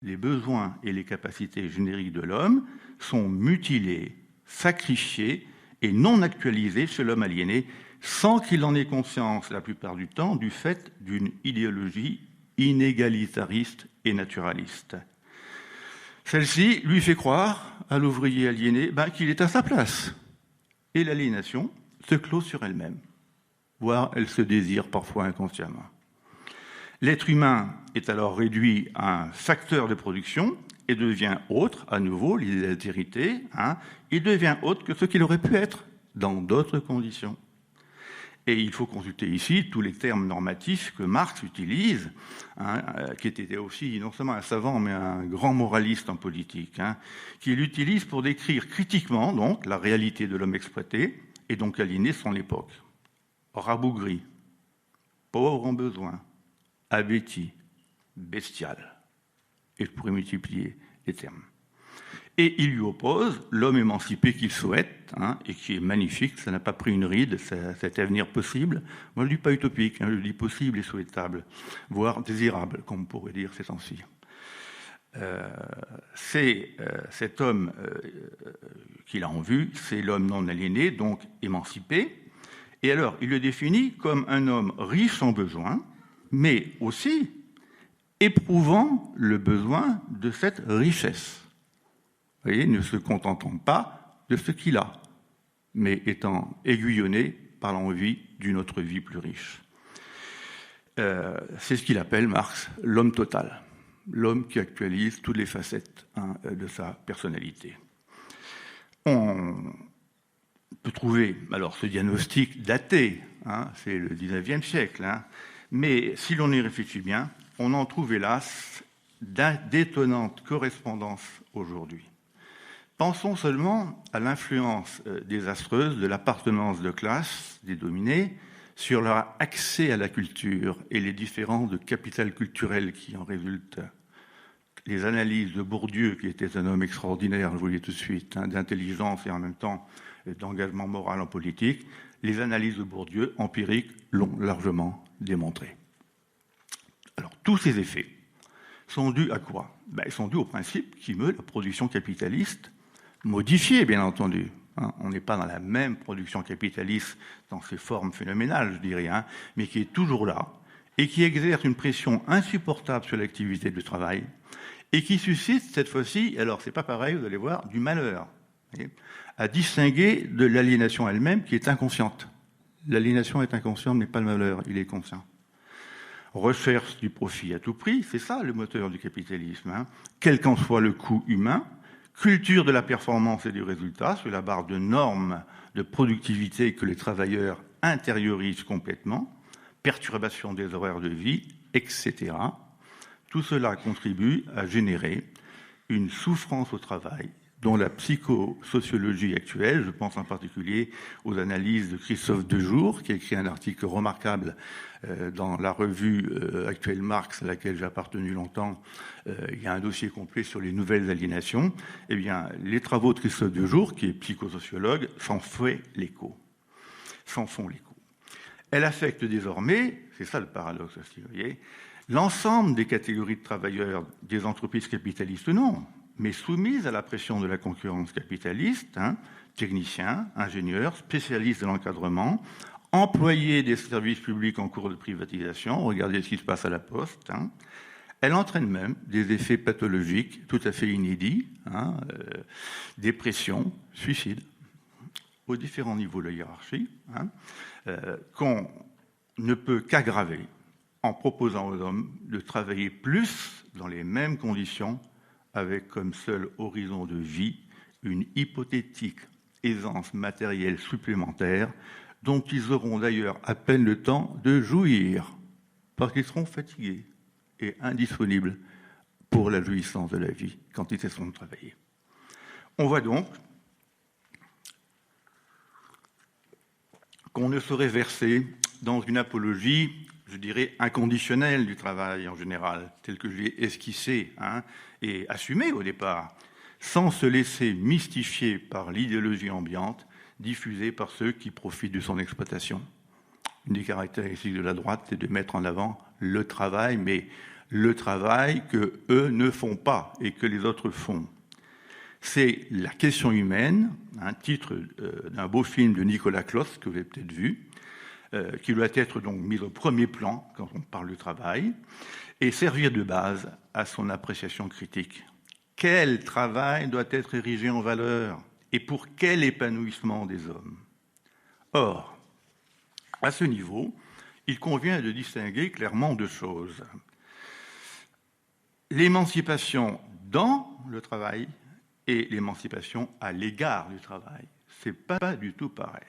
les besoins et les capacités génériques de l'homme sont mutilés, sacrifiés et non actualisés chez l'homme aliéné, sans qu'il en ait conscience la plupart du temps, du fait d'une idéologie inégalitariste et naturaliste. Celle-ci lui fait croire à l'ouvrier aliéné qu'il est à sa place. Et l'aliénation se clôt sur elle-même, voire elle se désire parfois inconsciemment. L'être humain est alors réduit à un facteur de production et devient autre, à nouveau, l'altérité, il devient autre que ce qu'il aurait pu être dans d'autres conditions. Et il faut consulter ici tous les termes normatifs que Marx utilise, qui était aussi non seulement un savant, mais un grand moraliste en politique, qu'il utilise pour décrire critiquement donc, la réalité de l'homme exploité et donc aliéné son époque. Rabougri, pauvre en besoin, abéti, bestial. Et je pourrais multiplier les termes. Et il lui oppose l'homme émancipé qu'il souhaite, et qui est magnifique, ça n'a pas pris une ride, cet avenir possible. Moi, je ne dis pas utopique, je dis possible et souhaitable, voire désirable, comme on pourrait dire ces temps-ci. C'est cet homme qu'il a en vue, c'est l'homme non aliéné, donc émancipé. Et alors, il le définit comme un homme riche en besoins, mais aussi éprouvant le besoin de cette richesse. Vous voyez, ne se contentant pas de ce qu'il a, mais étant aiguillonné par l'envie d'une autre vie plus riche. C'est ce qu'il appelle Marx l'homme total, l'homme qui actualise toutes les facettes de sa personnalité. On peut trouver alors ce diagnostic daté, c'est le 19e siècle, mais si l'on y réfléchit bien, on en trouve hélas d'étonnantes correspondances aujourd'hui. Pensons seulement à l'influence désastreuse de l'appartenance de classe des dominés sur leur accès à la culture et les différences de capital culturel qui en résultent. Les analyses de Bourdieu, qui était un homme extraordinaire, je vous le dis tout de suite, d'intelligence et en même temps d'engagement moral en politique, les analyses de Bourdieu, empiriques, l'ont largement démontré. Alors, tous ces effets sont dus à quoi ? Ils sont dus au principe qui meut la production capitaliste modifiée, bien entendu. On n'est pas dans la même production capitaliste dans ses formes phénoménales, je dirais, mais qui est toujours là et qui exerce une pression insupportable sur l'activité du travail et qui suscite cette fois-ci, alors c'est pas pareil, vous allez voir, du malheur, à distinguer de l'aliénation elle-même qui est inconsciente. L'aliénation est inconsciente, mais pas le malheur, il est conscient. Recherche du profit à tout prix, c'est ça le moteur du capitalisme, quel qu'en soit le coût humain, culture de la performance et du résultat sur la barre de normes de productivité que les travailleurs intériorisent complètement, perturbation des horaires de vie, etc. Tout cela contribue à générer une souffrance au travail dont la psychosociologie actuelle, je pense en particulier aux analyses de Christophe Dejour, qui a écrit un article remarquable dans la revue actuelle Marx, à laquelle j'ai appartenu longtemps. Il y a un dossier complet sur les nouvelles aliénations. Eh bien, les travaux de Christophe Dejour, qui est psychosociologue, s'en font l'écho. Elle affecte désormais, c'est ça le paradoxe aussi, vous voyez, l'ensemble des catégories de travailleurs des entreprises capitalistes, non, mais soumises à la pression de la concurrence capitaliste, techniciens, ingénieurs, spécialistes de l'encadrement, employés des services publics en cours de privatisation, regardez ce qui se passe à la Poste. Elle entraîne même des effets pathologiques tout à fait inédits, dépression, suicide, aux différents niveaux de la hiérarchie, qu'on ne peut qu'aggraver en proposant aux hommes de travailler plus dans les mêmes conditions avec comme seul horizon de vie une hypothétique aisance matérielle supplémentaire dont ils auront d'ailleurs à peine le temps de jouir, parce qu'ils seront fatigués et indisponibles pour la jouissance de la vie quand ils cesseront de travailler. On voit donc qu'on ne saurait verser dans une apologie, je dirais, inconditionnelle du travail en général, tel que je l'ai esquissé et assumé au départ, sans se laisser mystifier par l'idéologie ambiante diffusée par ceux qui profitent de son exploitation. Une des caractéristiques de la droite, c'est de mettre en avant le travail, mais le travail que eux ne font pas et que les autres font. C'est la question humaine, un titre d'un beau film de Nicolas Kloss, que vous avez peut-être vu, qui doit être donc mis au premier plan quand on parle du travail, et servir de base à son appréciation critique. Quel travail doit être érigé en valeur et pour quel épanouissement des hommes? Or, à ce niveau, il convient de distinguer clairement deux choses. L'émancipation dans le travail et l'émancipation à l'égard du travail. C'est pas du tout pareil.